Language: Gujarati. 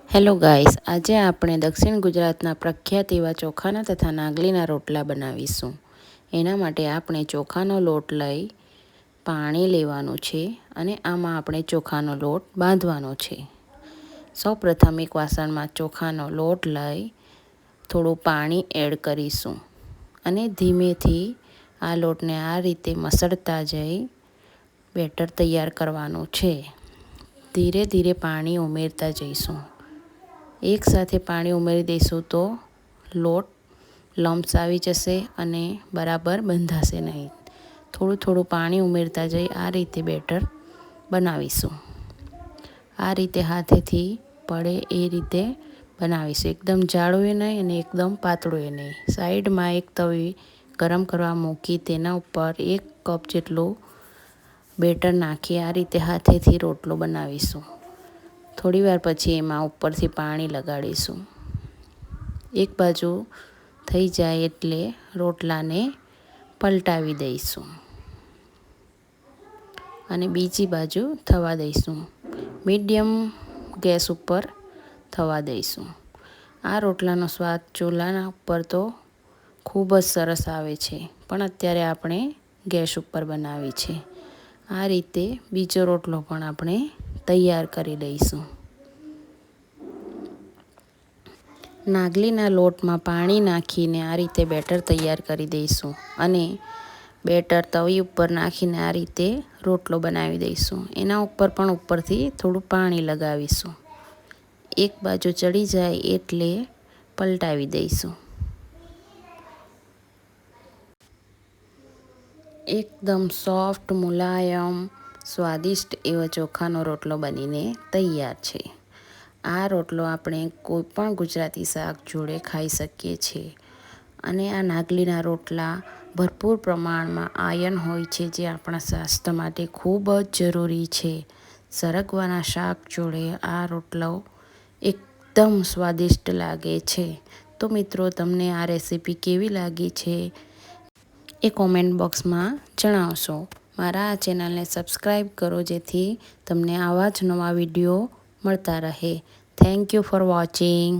હેલો ગાઈસ, આજે આપણે દક્ષિણ ગુજરાતના પ્રખ્યાત એવા ચોખાના તથા નાગલીના રોટલા બનાવીશું। એના માટે આપણે ચોખાનો લોટ લઈ પાણી લેવાનું છે અને આમાં આપણે ચોખાનો લોટ બાંધવાનો છે। સૌપ્રથમ એક વાસણમાં ચોખાનો લોટ લઈ થોડું પાણી એડ કરીશું અને ધીમેથી આ લોટને આ રીતે મસળતા જઈ બેટર તૈયાર કરવાનું છે। ધીરે ધીરે પાણી ઉમેરતા જઈશું। એક સાથે પાણી ઉમેરી દઈશું તો લોટ લમ્સ આવી જશે અને બરાબર બંધાશે નહીં। થોડું થોડું પાણી ઉમેરતા જઈ આ રીતે બેટર બનાવીશું। આ રીતે હાથેથી પડે એ રીતે બનાવીશું। એકદમ જાડું નહીં અને એકદમ પાતળું નહીં। સાઈડમાં એક તવી ગરમ કરવા મૂકી તેના ઉપર 1 કપ જેટલું બેટર નાખી આ રીતે હાથેથી રોટલો બનાવીશું। થોડી વાર પછી એમાં ઉપરથી પાણી લગાડીશું। એક બાજુ થઈ જાય એટલે રોટલાને પલટાવી દઈશું અને બીજી બાજુ થવા દઈશું। મીડિયમ ગેસ ઉપર થવા દઈશું। આ રોટલાનો સ્વાદ ચૂલાના ઉપર તો ખૂબ જ સરસ આવે છે, પણ અત્યારે આપણે ગેસ ઉપર બનાવી છે। આ રીતે બીજો રોટલો પણ આપણે તૈયાર કરી લઈશું। નાગલીના લોટમાં પાણી નાખીને આ રીતે બેટર તૈયાર કરી દઈશું અને બેટર તવી ઉપર નાખીને આ રીતે રોટલો બનાવી દઈશું। એના ઉપર પણ ઉપરથી થોડું પાણી લગાવીશું। એક બાજુ ચડી જાય એટલે પલટાવી દઈશું। એકદમ સોફ્ટ, મુલાયમ, સ્વાદિષ્ટ એવો ચોખાનો રોટલો બનીને તૈયાર છે। આ રોટલો આપણે કોઈ પણ ગુજરાતી શાક જોડે ખાઈ શકીએ છીએ અને આ નાગલીના રોટલા ભરપૂર પ્રમાણમાં આયર્ન હોય છે, જે આપણા સ્વાસ્થ્ય માટે ખૂબ જ જરૂરી છે। સરગવાના શાક જોડે આ રોટલો એકદમ સ્વાદિષ્ટ લાગે છે। તો મિત્રો, તમને આ રેસીપી કેવી લાગી છે એ કોમેન્ટ બોક્સમાં જણાવશો। મારા આ ચેનલને સબસ્ક્રાઈબ કરો જેથી તમને આવા જ નવા વિડીયો મળતા રહે। Thank you for watching.